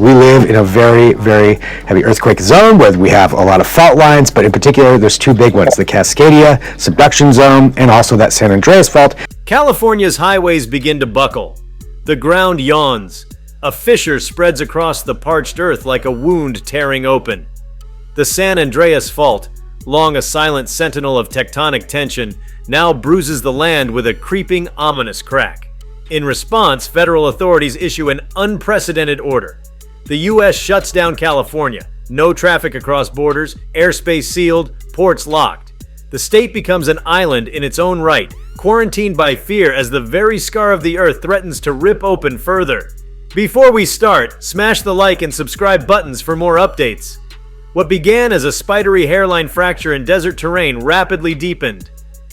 We live in a very, very heavy earthquake zone where we have a lot of fault lines, but in particular, there's two big ones, the Cascadia subduction zone and also that San Andreas Fault. California's highways begin to buckle. The ground yawns. A fissure spreads across the parched earth like a wound tearing open. The San Andreas Fault, long a silent sentinel of tectonic tension, now bruises the land with a creeping, ominous crack. In response, federal authorities issue an unprecedented order. The U.S. shuts down California. No traffic across borders, airspace sealed, ports locked. The state becomes an island in its own right, quarantined by fear as the very scar of the earth threatens to rip open further. Before we start, smash the like and subscribe buttons for more updates. What began as a spidery hairline fracture in desert terrain rapidly deepened.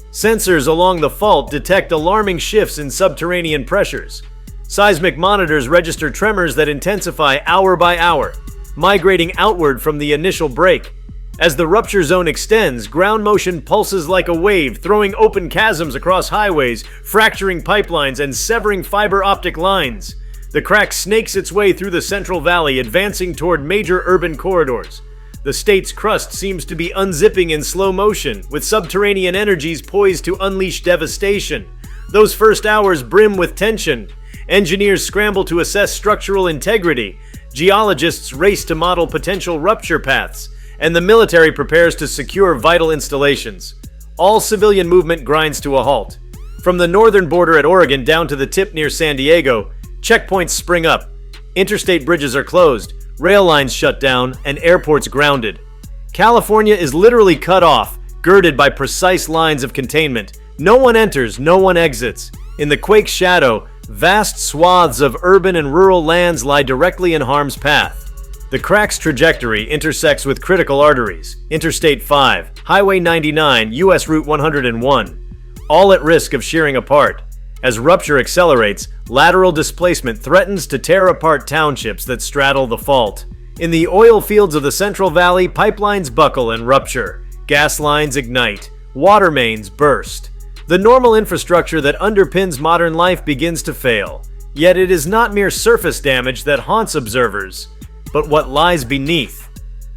Sensors along the fault detect alarming shifts in subterranean pressures. Seismic monitors register tremors that intensify hour by hour, migrating outward from the initial break. As the rupture zone extends, ground motion pulses like a wave, throwing open chasms across highways, fracturing pipelines, and severing fiber optic lines. The crack snakes its way through the Central Valley, advancing toward major urban corridors. The state's crust seems to be unzipping in slow motion, with subterranean energies poised to unleash devastation. Those first hours brim with tension. Engineers scramble to assess structural integrity. Geologists race to model potential rupture paths, and the military prepares to secure vital installations. All civilian movement grinds to a halt. From the northern border at Oregon down to the tip near San Diego, checkpoints spring up. Interstate bridges are closed. Rail lines shut down, and airports grounded. California is literally cut off, girded by precise lines of containment. No one enters, no one exits. In the quake's shadow, vast swaths of urban and rural lands lie directly in harm's path. The crack's trajectory intersects with critical arteries, Interstate 5, Highway 99, US Route 101, all at risk of shearing apart. As rupture accelerates, lateral displacement threatens to tear apart townships that straddle the fault. In the oil fields of the Central Valley, pipelines buckle and rupture. Gas lines ignite. Water mains burst. The normal infrastructure that underpins modern life begins to fail. Yet it is not mere surface damage that haunts observers, but what lies beneath.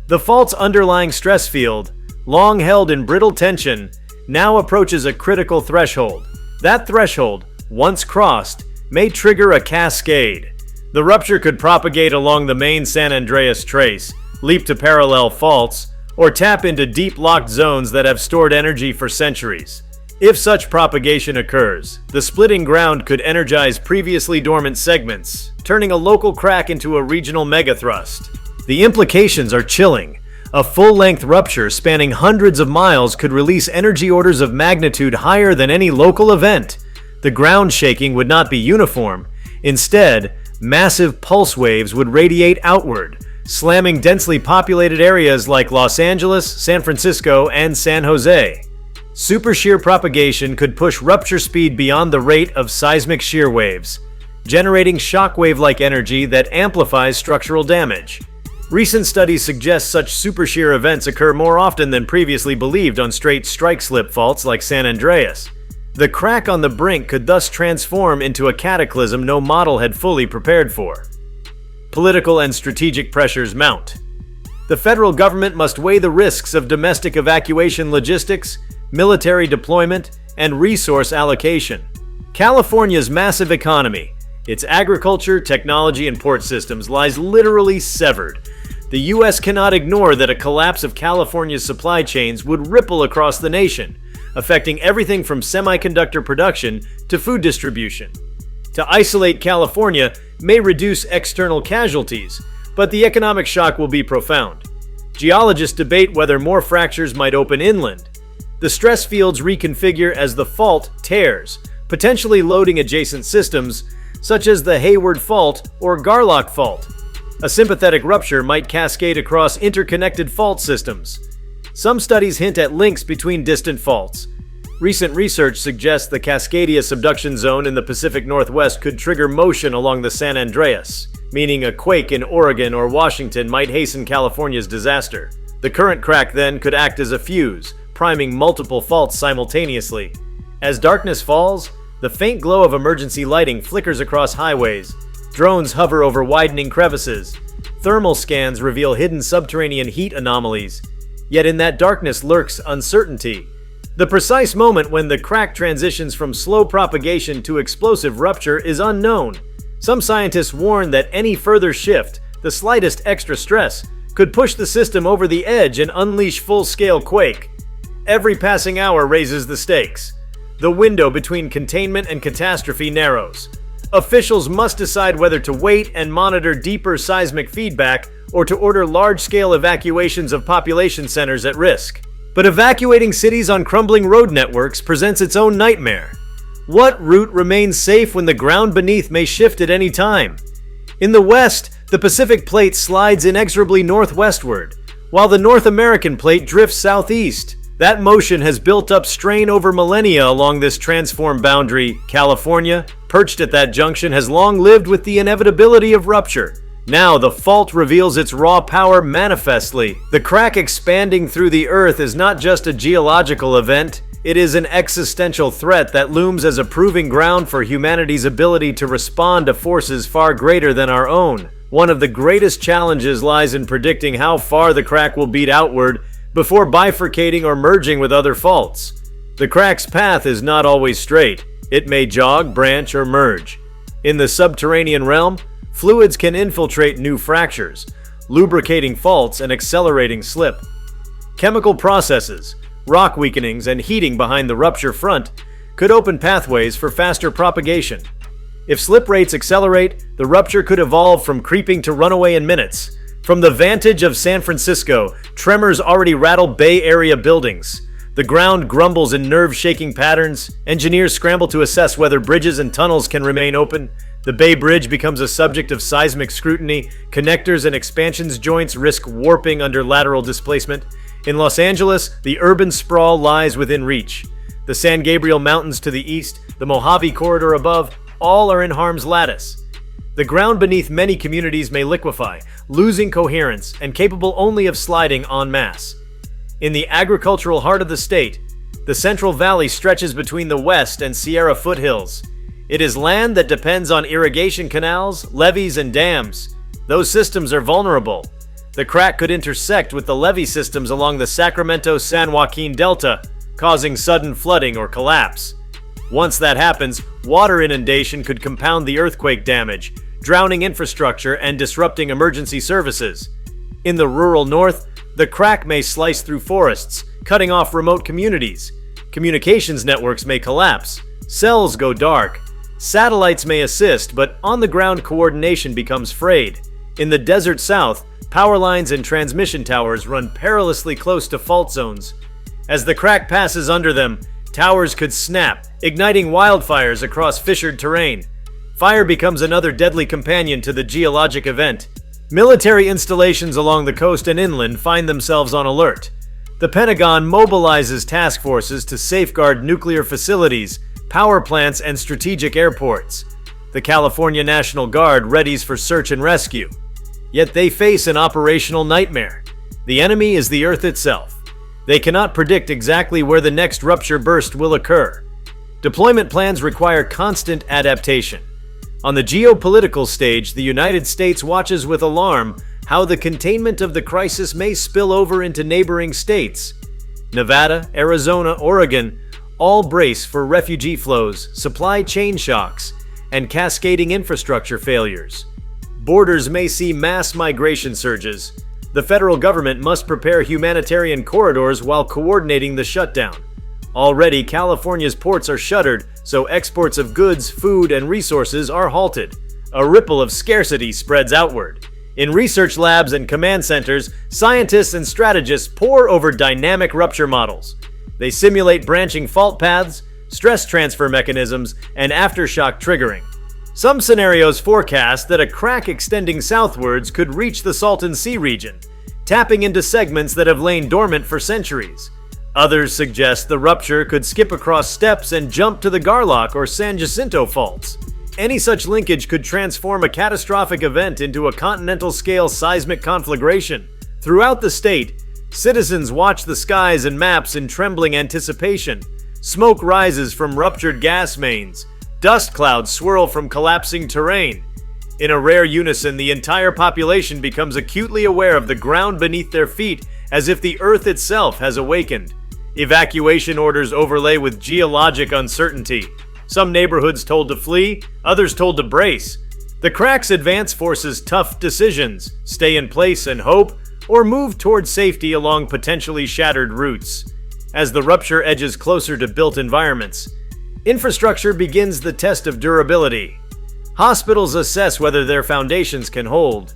The fault's underlying stress field, long held in brittle tension, now approaches a critical threshold. That threshold, once crossed, may trigger a cascade. The rupture could propagate along the main San Andreas trace, leap to parallel faults, or tap into deep locked zones that have stored energy for centuries. If such propagation occurs, the splitting ground could energize previously dormant segments, turning a local crack into a regional megathrust. The implications are chilling. A full-length rupture spanning hundreds of miles could release energy orders of magnitude higher than any local event. The ground shaking would not be uniform. Instead, massive pulse waves would radiate outward, slamming densely populated areas like Los Angeles, San Francisco, and San Jose. Super shear propagation could push rupture speed beyond the rate of seismic shear waves, generating shockwave-like energy that amplifies structural damage. Recent studies suggest such super shear events occur more often than previously believed on straight strike-slip faults like San Andreas. The crack on the Brink could thus transform into a cataclysm no model had fully prepared for. Political and strategic pressures mount. The federal government must weigh the risks of domestic evacuation logistics, military deployment, and resource allocation. California's massive economy, its agriculture, technology, and port systems lies literally severed. The U.S. cannot ignore that a collapse of California's supply chains would ripple across the nation, affecting everything from semiconductor production to food distribution. To isolate California may reduce external casualties, but the economic shock will be profound. Geologists debate whether more fractures might open inland. The stress fields reconfigure as the fault tears, potentially loading adjacent systems, such as the Hayward Fault or Garlock Fault. A sympathetic rupture might cascade across interconnected fault systems. Some studies hint at links between distant faults. Recent research suggests the Cascadia subduction zone in the Pacific Northwest could trigger motion along the San Andreas, meaning a quake in Oregon or Washington might hasten California's disaster. The current crack then could act as a fuse, priming multiple faults simultaneously. As darkness falls, the faint glow of emergency lighting flickers across highways. Drones hover over widening crevices. Thermal scans reveal hidden subterranean heat anomalies, yet in that darkness lurks uncertainty. The precise moment when the crack transitions from slow propagation to explosive rupture is unknown. Some scientists warn that any further shift, the slightest extra stress, could push the system over the edge and unleash full-scale quake. Every passing hour raises the stakes. The window between containment and catastrophe narrows. Officials must decide whether to wait and monitor deeper seismic feedback or to order large-scale evacuations of population centers at risk. But evacuating cities on crumbling road networks presents its own nightmare. What route remains safe when the ground beneath may shift at any time? In the west, the Pacific Plate slides inexorably northwestward, while the North American Plate drifts southeast. That motion has built up strain over millennia along this transformed boundary. California, perched at that junction, has long lived with the inevitability of rupture. Now the fault reveals its raw power manifestly. The crack expanding through the earth is not just a geological event, it is an existential threat that looms as a proving ground for humanity's ability to respond to forces far greater than our own. One of the greatest challenges lies in predicting how far the crack will beat outward before bifurcating or merging with other faults. The crack's path is not always straight. It may jog, branch, or merge. In the subterranean realm, fluids can infiltrate new fractures, lubricating faults and accelerating slip. Chemical processes, rock weakenings, and heating behind the rupture front could open pathways for faster propagation. If slip rates accelerate, the rupture could evolve from creeping to runaway in minutes. From the vantage of San Francisco, tremors already rattle Bay Area buildings. The ground grumbles in nerve-shaking patterns. Engineers scramble to assess whether bridges and tunnels can remain open. The Bay Bridge becomes a subject of seismic scrutiny. Connectors and expansions joints risk warping under lateral displacement. In Los Angeles, the urban sprawl lies within reach. The San Gabriel Mountains to the east, the Mojave Corridor above, all are in harm's lattice. The ground beneath many communities may liquefy, losing coherence and capable only of sliding en masse. In the agricultural heart of the state, the Central Valley stretches between the West and Sierra foothills. It is land that depends on irrigation canals, levees, and dams. Those systems are vulnerable. The crack could intersect with the levee systems along the Sacramento-San Joaquin Delta, causing sudden flooding or collapse. Once that happens, water inundation could compound the earthquake damage, drowning infrastructure and disrupting emergency services. In the rural north, the crack may slice through forests, cutting off remote communities. Communications networks may collapse. Cells go dark. Satellites may assist, but on-the-ground coordination becomes frayed. In the desert south, power lines and transmission towers run perilously close to fault zones. As the crack passes under them, towers could snap, igniting wildfires across fissured terrain. Fire becomes another deadly companion to the geologic event. Military installations along the coast and inland find themselves on alert. The Pentagon mobilizes task forces to safeguard nuclear facilities, power plants, and strategic airports. The California National Guard readies for search and rescue. Yet they face an operational nightmare. The enemy is the Earth itself. They cannot predict exactly where the next rupture burst will occur. Deployment plans require constant adaptation. On the geopolitical stage, the United States watches with alarm how the containment of the crisis may spill over into neighboring states. Nevada, Arizona, Oregon all brace for refugee flows, supply chain shocks, and cascading infrastructure failures. Borders may see mass migration surges. The federal government must prepare humanitarian corridors while coordinating the shutdown. Already, California's ports are shuttered, so exports of goods, food, and resources are halted. A ripple of scarcity spreads outward. In research labs and command centers, scientists and strategists pore over dynamic rupture models. They simulate branching fault paths, stress transfer mechanisms, and aftershock triggering. Some scenarios forecast that a crack extending southwards could reach the Salton Sea region, tapping into segments that have lain dormant for centuries. Others suggest the rupture could skip across steppes and jump to the Garlock or San Jacinto faults. Any such linkage could transform a catastrophic event into a continental-scale seismic conflagration. Throughout the state, citizens watch the skies and maps in trembling anticipation. Smoke rises from ruptured gas mains. Dust clouds swirl from collapsing terrain. In a rare unison, the entire population becomes acutely aware of the ground beneath their feet, as if the earth itself has awakened. Evacuation orders overlay with geologic uncertainty. Some neighborhoods told to flee, others told to brace. The crack's advance forces tough decisions: stay in place and hope, or move toward safety along potentially shattered routes. As the rupture edges closer to built environments, infrastructure begins the test of durability. Hospitals assess whether their foundations can hold.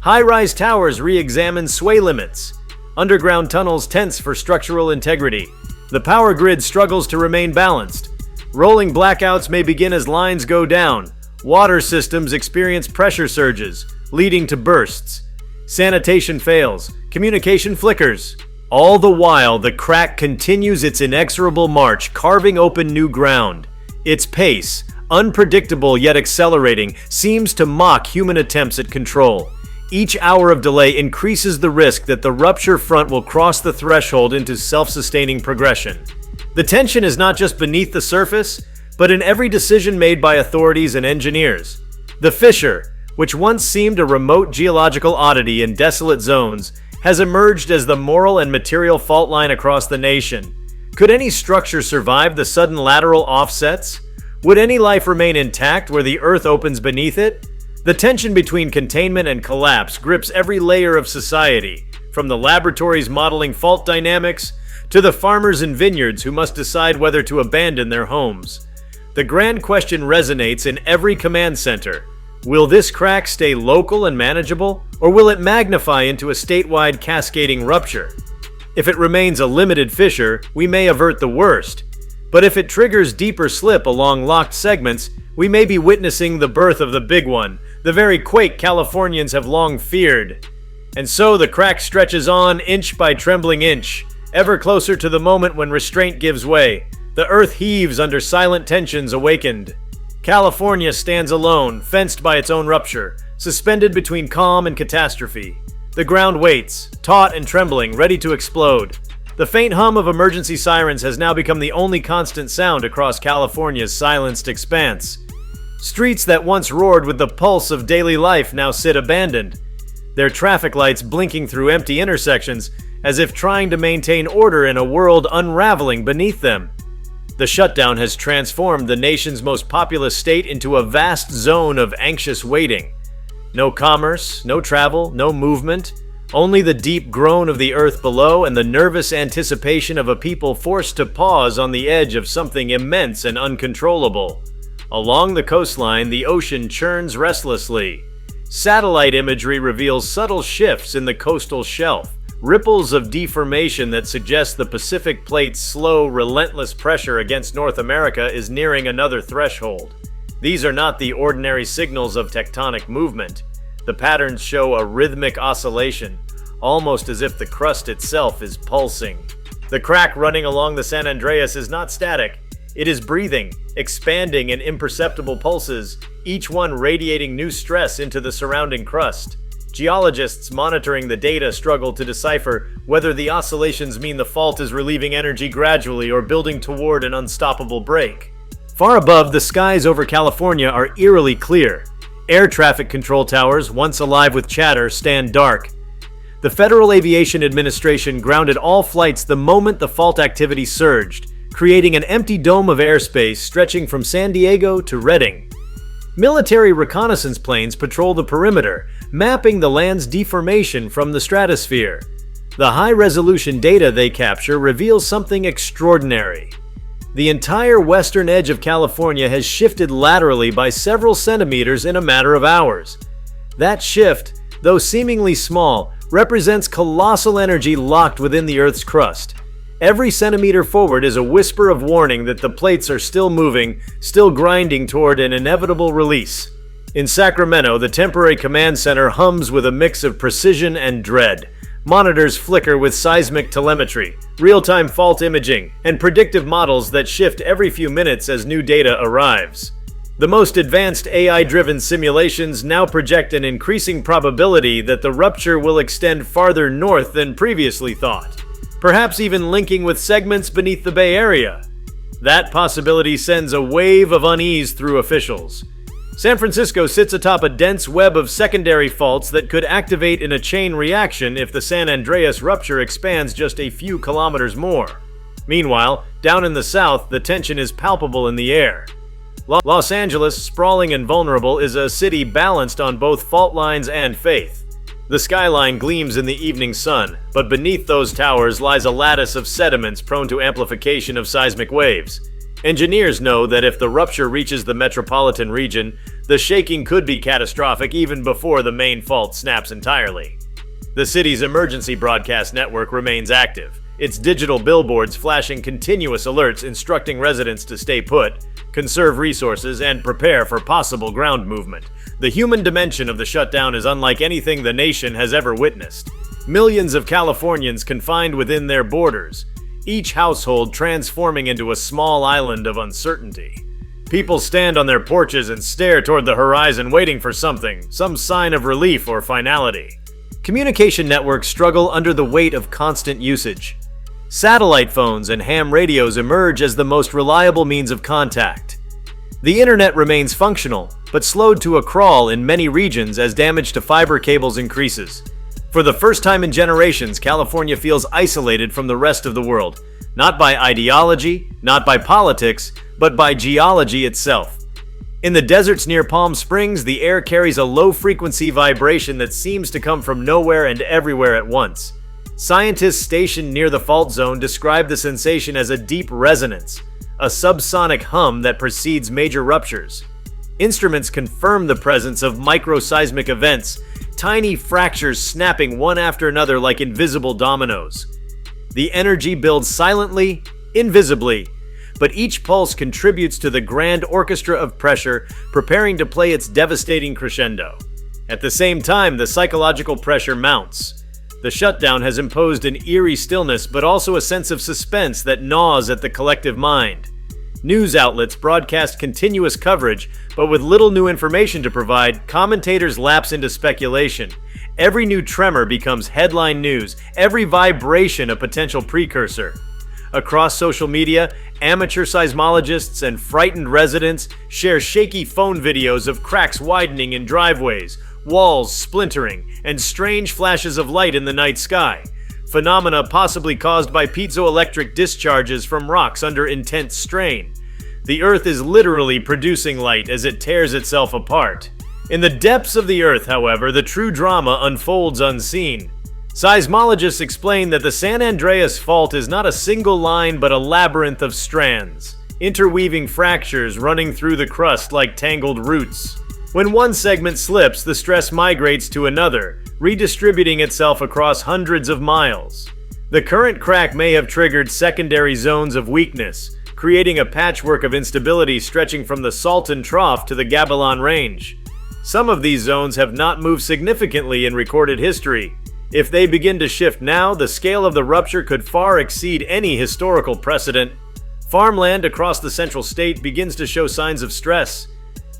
High-rise towers re-examine sway limits. Underground tunnels tense for structural integrity. The power grid struggles to remain balanced. Rolling blackouts may begin as lines go down. Water systems experience pressure surges, leading to bursts. Sanitation fails. Communication flickers. All the while, the crack continues its inexorable march, carving open new ground. Its pace, unpredictable yet accelerating, seems to mock human attempts at control. Each hour of delay increases the risk that the rupture front will cross the threshold into self-sustaining progression. The tension is not just beneath the surface, but in every decision made by authorities and engineers. The fissure, which once seemed a remote geological oddity in desolate zones, has emerged as the moral and material fault line across the nation. Could any structure survive the sudden lateral offsets? Would any life remain intact where the earth opens beneath it? The tension between containment and collapse grips every layer of society, from the laboratories modeling fault dynamics to the farmers in vineyards who must decide whether to abandon their homes. The grand question resonates in every command center. Will this crack stay local and manageable, or will it magnify into a statewide cascading rupture? If it remains a limited fissure, we may avert the worst. But if it triggers deeper slip along locked segments, we may be witnessing the birth of the big one, the very quake Californians have long feared. And so the crack stretches on inch by trembling inch, ever closer to the moment when restraint gives way. The earth heaves under silent tensions awakened. California stands alone, fenced by its own rupture, suspended between calm and catastrophe. The ground waits, taut and trembling, ready to explode. The faint hum of emergency sirens has now become the only constant sound across California's silenced expanse. Streets that once roared with the pulse of daily life now sit abandoned, their traffic lights blinking through empty intersections as if trying to maintain order in a world unraveling beneath them. The shutdown has transformed the nation's most populous state into a vast zone of anxious waiting. No commerce, no travel, no movement, only the deep groan of the earth below and the nervous anticipation of a people forced to pause on the edge of something immense and uncontrollable. Along the coastline, the ocean churns restlessly. Satellite imagery reveals subtle shifts in the coastal shelf, ripples of deformation that suggest the Pacific Plate's slow, relentless pressure against North America is nearing another threshold. These are not the ordinary signals of tectonic movement. The patterns show a rhythmic oscillation, almost as if the crust itself is pulsing. The crack running along the San Andreas is not static. It is breathing, expanding in imperceptible pulses, each one radiating new stress into the surrounding crust. Geologists monitoring the data struggle to decipher whether the oscillations mean the fault is relieving energy gradually or building toward an unstoppable break. Far above, the skies over California are eerily clear. Air traffic control towers, once alive with chatter, stand dark. The Federal Aviation Administration grounded all flights the moment the fault activity surged, creating an empty dome of airspace stretching from San Diego to Redding. Military reconnaissance planes patrol the perimeter, mapping the land's deformation from the stratosphere. The high-resolution data they capture reveals something extraordinary. The entire western edge of California has shifted laterally by several centimeters in a matter of hours. That shift, though seemingly small, represents colossal energy locked within the Earth's crust. Every centimeter forward is a whisper of warning that the plates are still moving, still grinding toward an inevitable release. In Sacramento, the temporary command center hums with a mix of precision and dread. Monitors flicker with seismic telemetry, real-time fault imaging, and predictive models that shift every few minutes as new data arrives. The most advanced AI-driven simulations now project an increasing probability that the rupture will extend farther north than previously thought, perhaps even linking with segments beneath the Bay Area. That possibility sends a wave of unease through officials. San Francisco sits atop a dense web of secondary faults that could activate in a chain reaction if the San Andreas rupture expands just a few kilometers more. Meanwhile, down in the south, the tension is palpable in the air. Los Angeles, sprawling and vulnerable, is a city balanced on both fault lines and faith. The skyline gleams in the evening sun, but beneath those towers lies a lattice of sediments prone to amplification of seismic waves. Engineers know that if the rupture reaches the metropolitan region, the shaking could be catastrophic even before the main fault snaps entirely. The city's emergency broadcast network remains active, its digital billboards flashing continuous alerts instructing residents to stay put, conserve resources, and prepare for possible ground movement. The human dimension of the shutdown is unlike anything the nation has ever witnessed. Millions of Californians confined within their borders, each household transforming into a small island of uncertainty. People stand on their porches and stare toward the horizon waiting for something, some sign of relief or finality. Communication networks struggle under the weight of constant usage. Satellite phones and ham radios emerge as the most reliable means of contact. The internet remains functional, but slowed to a crawl in many regions as damage to fiber cables increases. For the first time in generations, California feels isolated from the rest of the world, not by ideology, not by politics, but by geology itself. In the deserts near Palm Springs, the air carries a low-frequency vibration that seems to come from nowhere and everywhere at once. Scientists stationed near the fault zone describe the sensation as a deep resonance, a subsonic hum that precedes major ruptures. Instruments confirm the presence of microseismic events, tiny fractures snapping one after another like invisible dominoes. The energy builds silently, invisibly, but each pulse contributes to the grand orchestra of pressure preparing to play its devastating crescendo. At the same time, the psychological pressure mounts. The shutdown has imposed an eerie stillness, but also a sense of suspense that gnaws at the collective mind. News outlets broadcast continuous coverage, but with little new information to provide, commentators lapse into speculation. Every new tremor becomes headline news, every vibration a potential precursor. Across social media, amateur seismologists and frightened residents share shaky phone videos of cracks widening in driveways, walls splintering, and strange flashes of light in the night sky. Phenomena possibly caused by piezoelectric discharges from rocks under intense strain. The Earth is literally producing light as it tears itself apart. In the depths of the Earth, however, the true drama unfolds unseen. Seismologists explain that the San Andreas Fault is not a single line but a labyrinth of strands, interweaving fractures running through the crust like tangled roots. When one segment slips, the stress migrates to another, redistributing itself across hundreds of miles. The current crack may have triggered secondary zones of weakness, creating a patchwork of instability stretching from the Salton Trough to the Gabilan Range. Some of these zones have not moved significantly in recorded history. If they begin to shift now, the scale of the rupture could far exceed any historical precedent. Farmland across the central state begins to show signs of stress.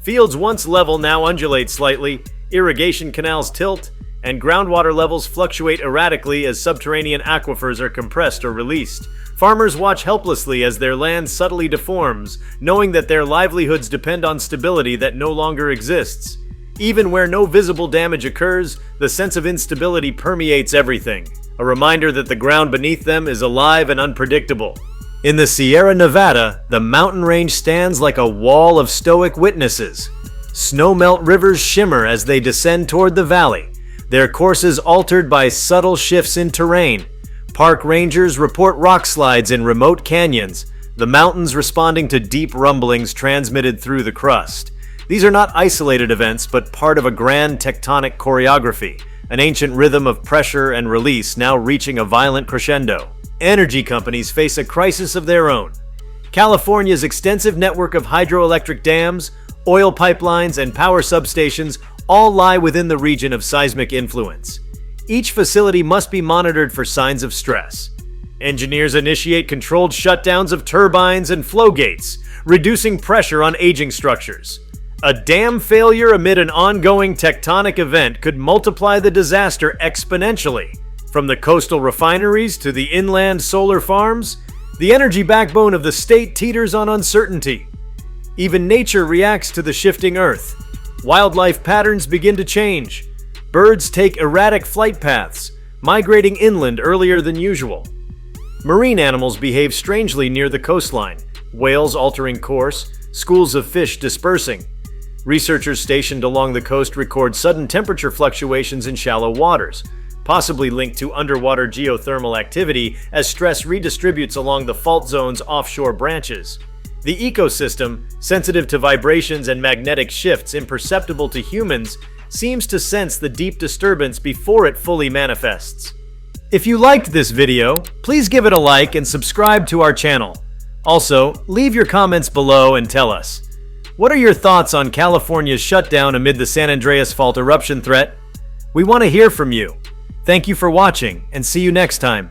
Fields once level now undulate slightly, irrigation canals tilt, and groundwater levels fluctuate erratically as subterranean aquifers are compressed or released. Farmers watch helplessly as their land subtly deforms, knowing that their livelihoods depend on stability that no longer exists. Even where no visible damage occurs, the sense of instability permeates everything, a reminder that the ground beneath them is alive and unpredictable. In the Sierra Nevada, the mountain range stands like a wall of stoic witnesses. Snowmelt rivers shimmer as they descend toward the valley, their courses altered by subtle shifts in terrain. Park rangers report rock slides in remote canyons, the mountains responding to deep rumblings transmitted through the crust. These are not isolated events, but part of a grand tectonic choreography, an ancient rhythm of pressure and release now reaching a violent crescendo. Energy companies face a crisis of their own. California's extensive network of hydroelectric dams, oil pipelines, and power substations all lie within the region of seismic influence. Each facility must be monitored for signs of stress. Engineers initiate controlled shutdowns of turbines and flow gates, reducing pressure on aging structures. A dam failure amid an ongoing tectonic event could multiply the disaster exponentially. From the coastal refineries to the inland solar farms, the energy backbone of the state teeters on uncertainty. Even nature reacts to the shifting Earth. Wildlife patterns begin to change. Birds take erratic flight paths, migrating inland earlier than usual. Marine animals behave strangely near the coastline, whales altering course, schools of fish dispersing. Researchers stationed along the coast record sudden temperature fluctuations in shallow waters, possibly linked to underwater geothermal activity as stress redistributes along the fault zone's offshore branches. The ecosystem, sensitive to vibrations and magnetic shifts imperceptible to humans, seems to sense the deep disturbance before it fully manifests. If you liked this video, please give it a like and subscribe to our channel. Also, leave your comments below and tell us, what are your thoughts on California's shutdown amid the San Andreas Fault eruption threat? We want to hear from you. Thank you for watching, and see you next time.